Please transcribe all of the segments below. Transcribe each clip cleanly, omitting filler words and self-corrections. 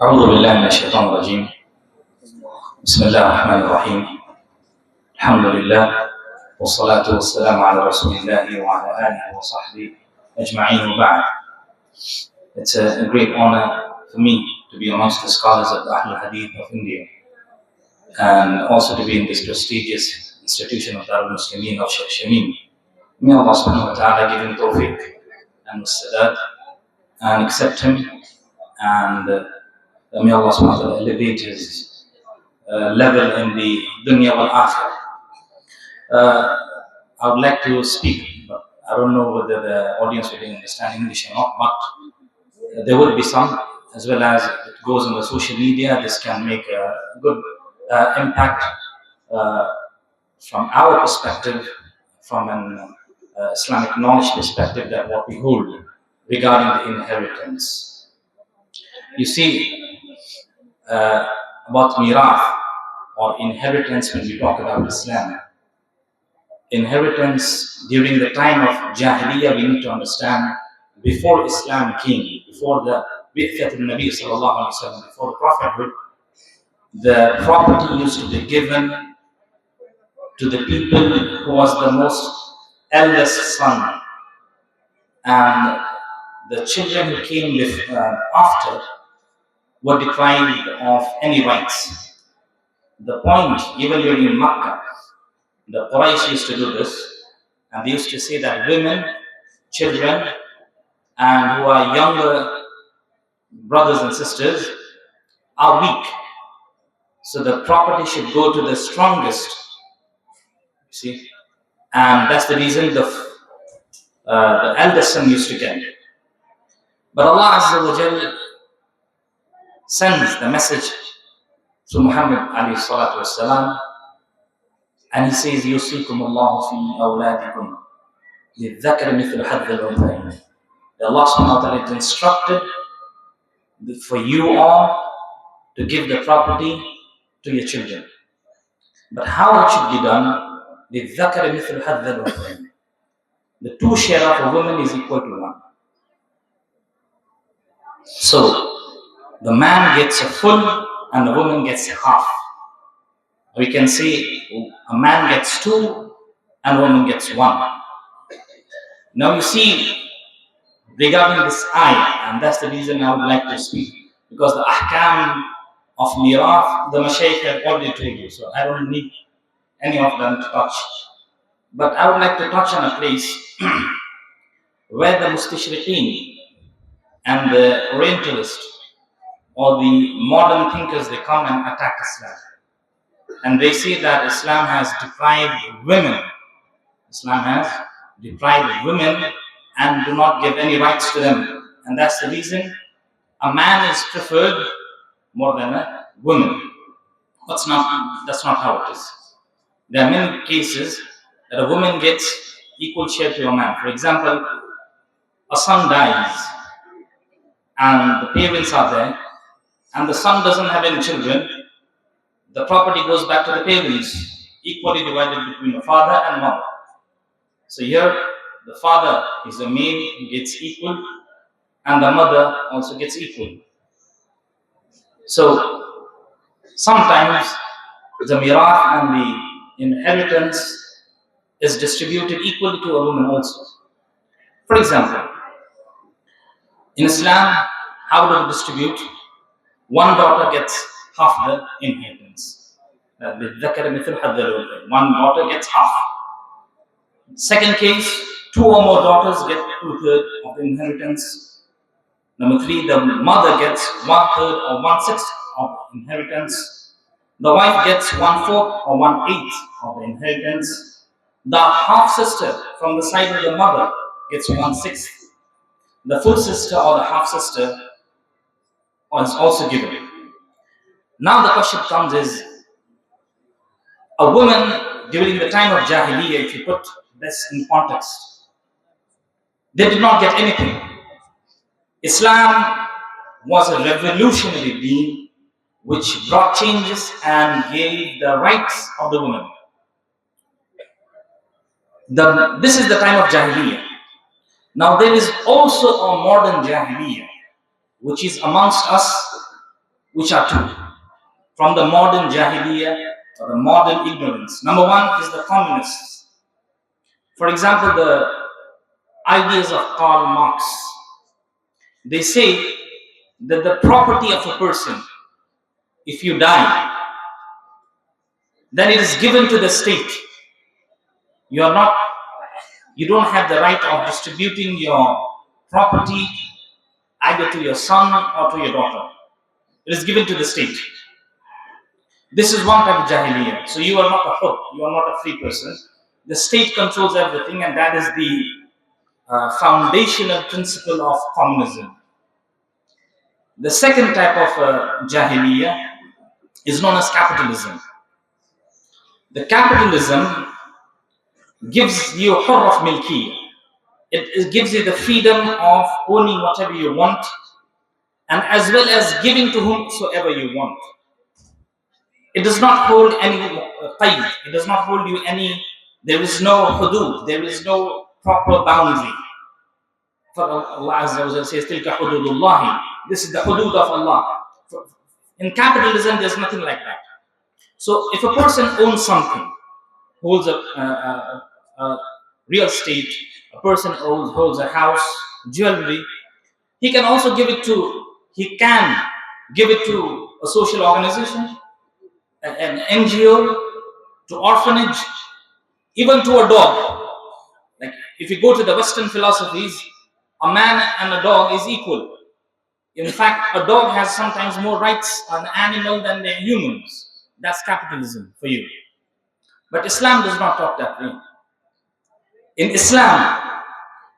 أعوذ بالله من الشيطان الرجيم. بسم الله الرحمن الرحيم. الحمد لله والصلاة والسلام على رسول الله وعلى آله وصحبه أجمعين وبعد. It's a great honor for me to be amongst the scholars of the Ahlul Hadith of India and also to be in this prestigious institution of Darul Muslimin of Sheikh Shamim. May Allah subhanahu wa ta'ala give him tawfiq and sadat and accept him, and may Allah subhanahu wa ta'ala elevate his level in the dunya wal akhirah. I would like to speak, but I don't know whether the audience will understand English or not, but there will be some, as well as it goes on the social media. This can make a good impact from our perspective, from an Islamic knowledge perspective, that what we hold regarding the inheritance. You see, about mirath or inheritance, when we talk about Islam, inheritance during the time of Jahiliyyah, we need to understand, before Islam came, before the Bi'that al-Nabi sallallahu alaihi wasallam, before the prophethood, the property used to be given to the people who was the most eldest son, and the children who came after were deprived of any rights. The point, even during Makkah, the Quraysh used to do this, and they used to say that women, children, and who are younger brothers and sisters are weak. So the property should go to the strongest. You see? And that's the reason the eldest son used to get it. But Allah Azza wa Jal sends the message to Muhammad alayhi salatu wasalam, and he says, Yusikum Allahu fi awladikum lidhakari mithlu hadhi al-unthayayn. Allah subhanahu wa ta'ala instructed for you all to give the property to your children. But how it should be done? lidhakari mithlu hadhi al-unthayayn. The two share of a woman is equal to one. So the man gets a full and the woman gets half. We can say a man gets two and a woman gets one. Now you see, regarding this ayah, and that's the reason I would like to speak, because the ahkam of mirath, the mashaykh have already told you, so I don't need any of them to touch. But I would like to touch on a place where the mustashrikeen and the orientalists or the modern thinkers, they come and attack Islam. And they say that Islam has deprived women. Islam has deprived women and do not give any rights to them. And that's the reason a man is preferred more than a woman. That's not how it is. There are many cases that a woman gets equal share to a man. For example, a son dies and the parents are there, and the son doesn't have any children. The property goes back to the parents, equally divided between the father and mother. So here, the father is the male, he gets equal, and the mother also gets equal. So sometimes the mirath and the inheritance is distributed equally to a woman also. For example, in Islam, how do we distribute? One daughter gets half the inheritance. One daughter gets half. Second case, two or more daughters get 2/3 of the inheritance. Number three, the mother gets 1/3 or 1/6 of the inheritance. The wife gets 1/4 or 1/8 of the inheritance. The half sister from the side of the mother gets 1/6. The full sister or the half sister is also given. Now the question comes is, a woman during the time of Jahiliyyah, if you put this in context, they did not get anything. Islam was a revolutionary deen which brought changes and gave the rights of the woman. This is the time of Jahiliyyah. Now there is also a modern Jahiliyyah which is amongst us, which are two, from the modern jahiliyyah or the modern ignorance. Number one is the communists. For example, the ideas of Karl Marx. They say that the property of a person, if you die, then it is given to the state. You don't have the right of distributing your property either to your son or to your daughter. It is given to the state. This is one type of jahiliyyah. So you are not a hur, you are not a free person. The state controls everything, and that is the foundational principle of communism. The second type of jahiliyyah is known as capitalism. The capitalism gives you hurr of milkiyah. It gives you the freedom of owning whatever you want, and as well as giving to whomsoever you want. It does not hold any qayd. It does not hold you any. There is no hudud. There is no proper boundary. For Allah Azza wa Jalla says, "Tilka hududullahi." This is the hudud of Allah. In capitalism, there's nothing like that. So, if a person owns something, holds a real estate, a person holds a house, jewelry, he can also give it to. He can give it to a social organization, an NGO, to orphanage, even to a dog. Like if you go to the Western philosophies, a man and a dog is equal. In fact, a dog has sometimes more rights on an animal than the humans. That's capitalism for you. But Islam does not talk that way. In Islam,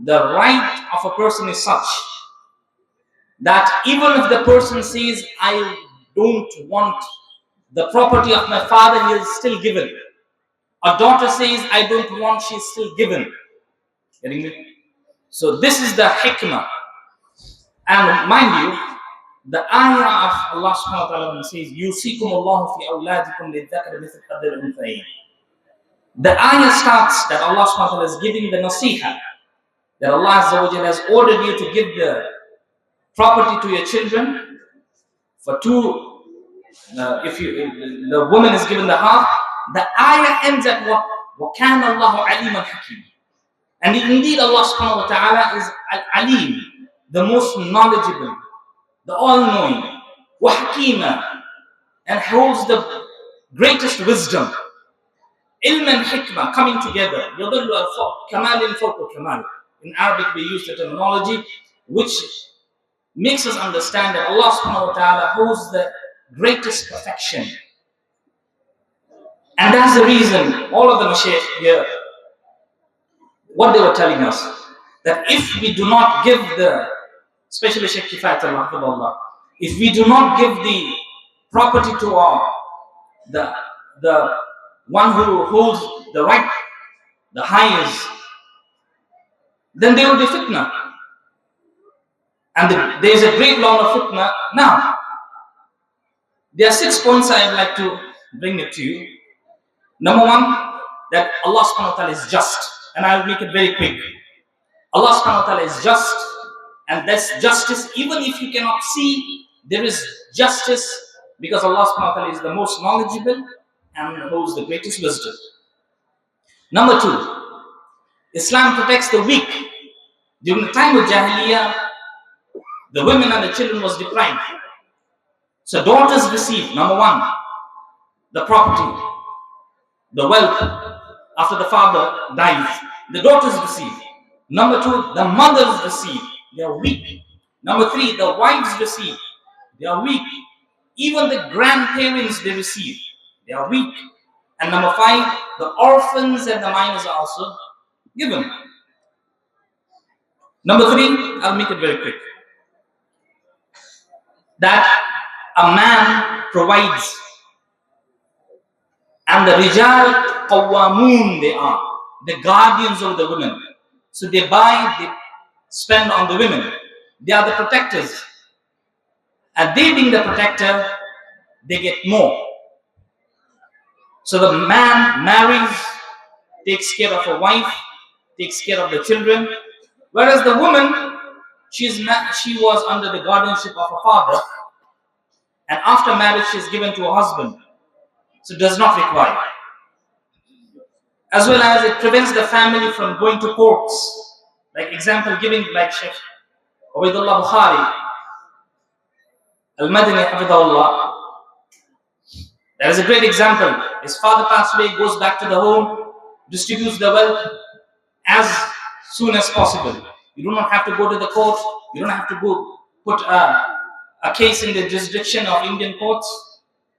the right of a person is such that even if the person says, I don't want the property of my father, he is still given. A daughter says, I don't want, she is still given. Getting me? So this is the hikmah. And mind you, the ayah of Allah subhanahu wa ta'ala says, Yusikum Allahu fi awladikum lidhakari mithl hadhil unthayn. The ayah starts that Allah subhanahu wa ta'ala is giving the nasiha, that Allah Azza wa Jalla has ordered you to give the property to your children for two. If the woman is given the half, the ayah ends at what? وَكَانَ اللَّهُ عَلِيمًا حَكِيمًا. And indeed Allah subhanahu wa ta'ala is al-alim, the most knowledgeable, the all-knowing, وَحَكِيمًا, and holds the greatest wisdom. Ilm and hikmah coming together. يَضُلُّ كَمَالٍ فَوْقُ كَمَالٍ. In Arabic we use the terminology which makes us understand that Allah subhanahu wa ta'ala holds the greatest perfection. And that's the reason all of the mashaykh here, what they were telling us, that if we do not give especially Shaykh Kifayat Allah, if we do not give the property to the one who holds the right, the highest, then there will be fitna. And there is a great law of fitna. Now, there are 6 points I would like to bring it to you. Number one, that Allah subhanahu wa ta'ala is just. And I will make it very quick. Allah subhanahu wa ta'ala is just. And that's justice. Even if you cannot see, there is justice. Because Allah subhanahu wa ta'ala is the most knowledgeable and holds the greatest wisdom. Number two, Islam protects the weak. During the time of Jahiliyyah, the women and the children was deprived. So daughters receive, number one, the property, the wealth after the father dies. The daughters receive. Number two, the mothers receive. They are weak. Number three, the wives receive. They are weak. Even the grandparents, they receive. They are weak. And number five, the orphans and the minors are also given. Number three, I'll make it very quick. That a man provides, and the rijal qawwamun, they are the guardians of the women. So they spend on the women. They are the protectors. And they being the protector, they get more. So the man marries, takes care of a wife, takes care of the children, whereas the woman, she was under the guardianship of her father, and after marriage she is given to a husband, so it does not require. As well as it prevents the family from going to courts. Like example giving, like Sheikh Ubaidullah Bukhari Al-Madini Hafidahullah. There is a great example. His father passed away, goes back to the home, distributes the wealth as soon as possible. You do not have to go to the court. You don't have to go put a case in the jurisdiction of Indian courts.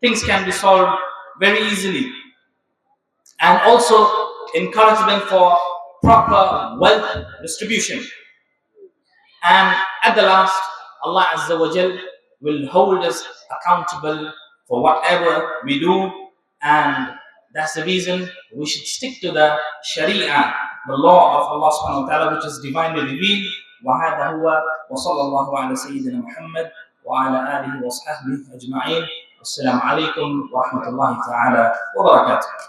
Things can be solved very easily. And also encouragement for proper wealth distribution. And at the last, Allah Azza wa Jal will hold us accountable for whatever we do, and that's the reason we should stick to the Sharia, the law of Allah subhanahu wa ta'ala, which is divinely revealed. وهذا هو وصلى الله على سيدنا محمد وعلى آله وصحبه أجمعين. والسلام عليكم ورحمة الله تعالى وبركاته.